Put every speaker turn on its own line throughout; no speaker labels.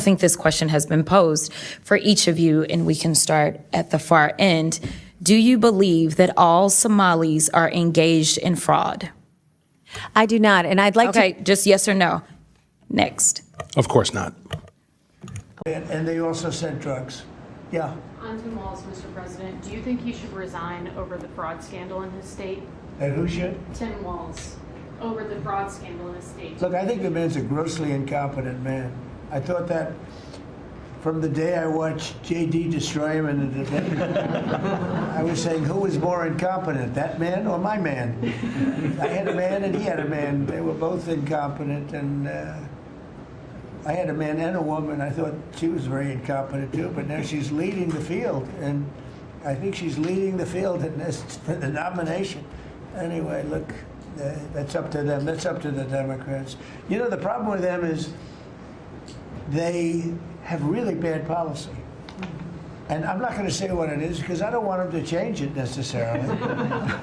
think this question has been posed for each of you, and we can start at the far end. Do you believe that all Somalis are engaged in fraud?
I do not, and I'd like to...
Okay, just yes or no. Next.
Of course not.
And they also sent drugs. Yeah.
On Tim Walz, Mr. President, do you think he should resign over the fraud scandal in his state?
And who should?
Tim Walz, over the fraud scandal in his state.
Look, I think the man's a grossly incompetent man. I thought that from the day I watched J.D. destroy him in the debate. I was saying, who was more incompetent, that man or my man? I had a man and he had a man. They were both incompetent, and I had a man and a woman. I thought she was very incompetent too, but now she's leading the field, and I think she's leading the field in this, for the nomination. Anyway, look, that's up to them. That's up to the Democrats. You know, the problem with them is they have really bad policy. And I'm not going to say what it is because I don't want them to change it necessarily,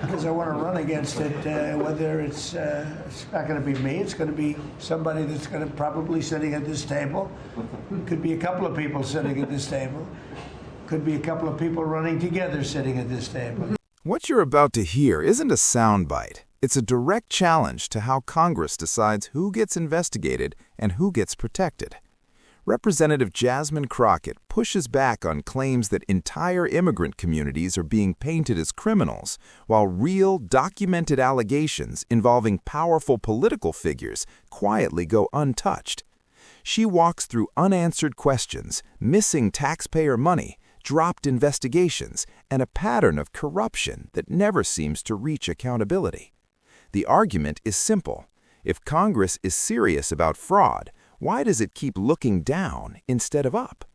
because I want to run against it. Whether it's not going to be me, it's going to be somebody that's going to probably sitting at this table. Could be a couple of people sitting at this table. Could be a couple of people running together sitting at this table.
What you're about to hear isn't a soundbite. It's a direct challenge to how Congress decides who gets investigated and who gets protected. Representative Jasmine Crockett pushes back on claims that entire immigrant communities are being painted as criminals, while real, documented allegations involving powerful political figures quietly go untouched. She walks through unanswered questions, missing taxpayer money, dropped investigations, and a pattern of corruption that never seems to reach accountability. The argument is simple. If Congress is serious about fraud, why does it keep looking down instead of up?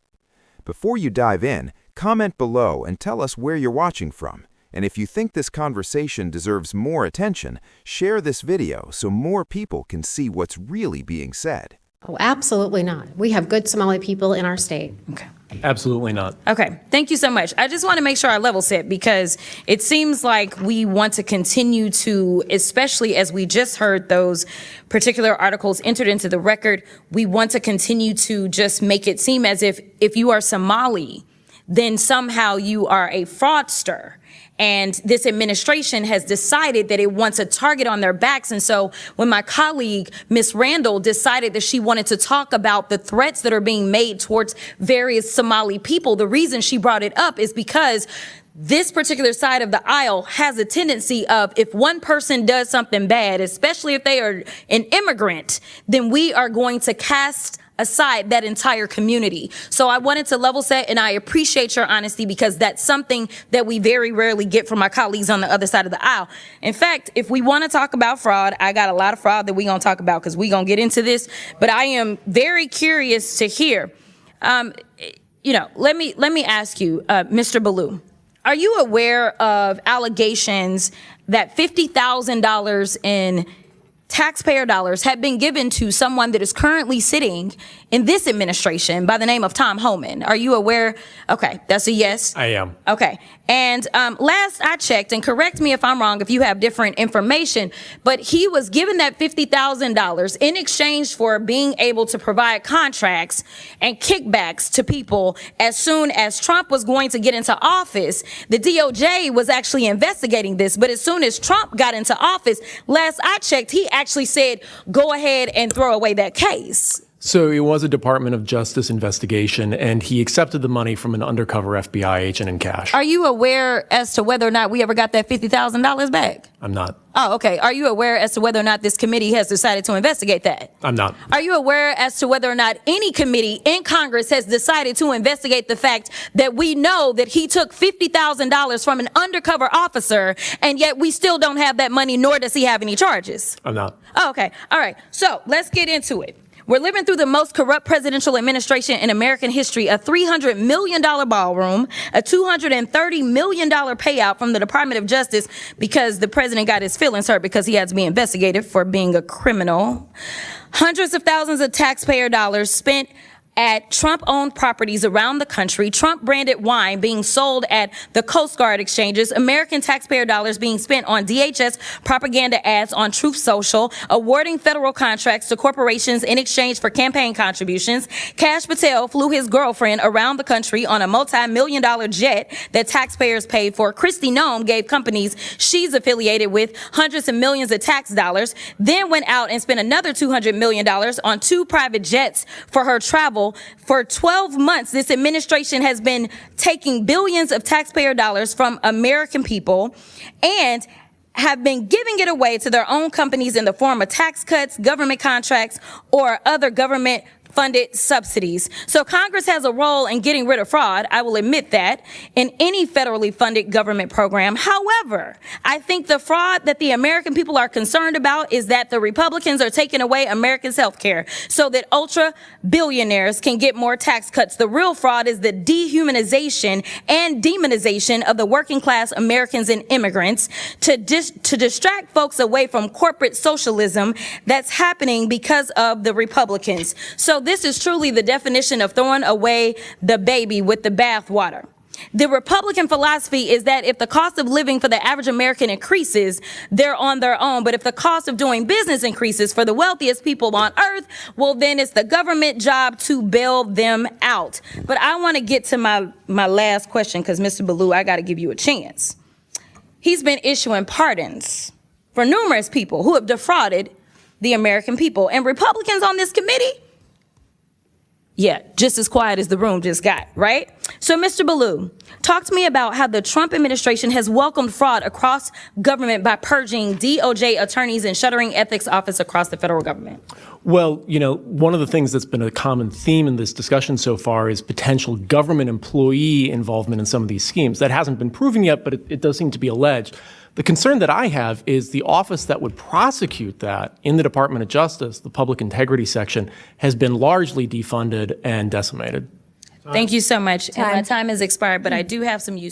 Before you dive in, comment below and tell us where you're watching from. And if you think this conversation deserves more attention, share this video so more people can see what's really being said.
Oh, absolutely not. We have good Somali people in our state.
Okay.
Absolutely not.
Okay, thank you so much. I just want to make sure I level set, because it seems like we want to continue to, especially as we just heard those particular articles entered into the record, we want to continue to just make it seem as if you are Somali, then somehow you are a fraudster. And this administration has decided that it wants a target on their backs. And so when my colleague, Ms. Randall, decided that she wanted to talk about the threats that are being made towards various Somali people, the reason she brought it up is because this particular side of the aisle has a tendency of, if one person does something bad, especially if they are an immigrant, then we are going to cast aside that entire community. So I wanted to level set, and I appreciate your honesty, because that's something that we very rarely get from my colleagues on the other side of the aisle. In fact, if we want to talk about fraud, I got a lot of fraud that we're going to talk about, because we're going to get into this, but I am very curious to hear, let me ask you, Mr. Ballou, are you aware of allegations that $50,000 in taxpayer dollars have been given to someone that is currently sitting in this administration by the name of Tom Homan? Are you aware? Okay, that's a yes.
I am.
Okay. And last I checked, and correct me if I'm wrong if you have different information, but he was given that $50,000 in exchange for being able to provide contracts and kickbacks to people. As soon as Trump was going to get into office, the DOJ was actually investigating this. But as soon as Trump got into office, last I checked, he actually said, go ahead and throw away that case.
So it was a Department of Justice investigation, and he accepted the money from an undercover FBI agent in cash.
Are you aware as to whether or not we ever got that $50,000 back?
I'm not.
Oh, okay. Are you aware as to whether or not this committee has decided to investigate that?
I'm not.
Are you aware as to whether or not any committee in Congress has decided to investigate the fact that we know that he took $50,000 from an undercover officer, and yet we still don't have that money, nor does he have any charges?
I'm not.
Oh, okay. All right. So let's get into it. We're living through the most corrupt presidential administration in American history, a $300 million ballroom, a $230 million payout from the Department of Justice because the president got his feelings hurt because he had to be investigated for being a criminal. Hundreds of thousands of taxpayer dollars spent at Trump-owned properties around the country, Trump-branded wine being sold at the Coast Guard exchanges, American taxpayer dollars being spent on DHS propaganda ads on Truth Social, awarding federal contracts to corporations in exchange for campaign contributions. Kash Patel flew his girlfriend around the country on a multi-million-dollar jet that taxpayers paid for. Kristi Noem gave companies she's affiliated with hundreds of millions of tax dollars, then went out and spent another $200 million on 2 private jets for her travel. For 12 months, this administration has been taking billions of taxpayer dollars from American people and have been giving it away to their own companies in the form of tax cuts, government contracts, or other government funded subsidies. So Congress has a role in getting rid of fraud, I will admit that, in any federally funded government program. However, I think the fraud that the American people are concerned about is that the Republicans are taking away Americans' health care so that ultra billionaires can get more tax cuts. The real fraud is the dehumanization and demonization of the working class Americans and immigrants to distract folks away from corporate socialism that's happening because of the Republicans. So this is truly the definition of throwing away the baby with the bathwater. The Republican philosophy is that if the cost of living for the average American increases, they're on their own. But if the cost of doing business increases for the wealthiest people on earth, well, then it's the government job to bail them out. But I want to get to my last question because, Mr. Ballou, I got to give you a chance. He's been issuing pardons for numerous people who have defrauded the American people. And Republicans on this committee, yeah, just as quiet as the room just got, right? So, Mr. Ballou, talk to me about how the Trump administration has welcomed fraud across government by purging DOJ attorneys and shuttering ethics office across the federal government.
Well, you know, one of the things that's been a common theme in this discussion so far is potential government employee involvement in some of these schemes. That hasn't been proven yet, but it does seem to be alleged. The concern that I have is the office that would prosecute that in the Department of Justice, the Public Integrity Section, has been largely defunded and decimated.
Thank you so much. And my time has expired, but I do have some use.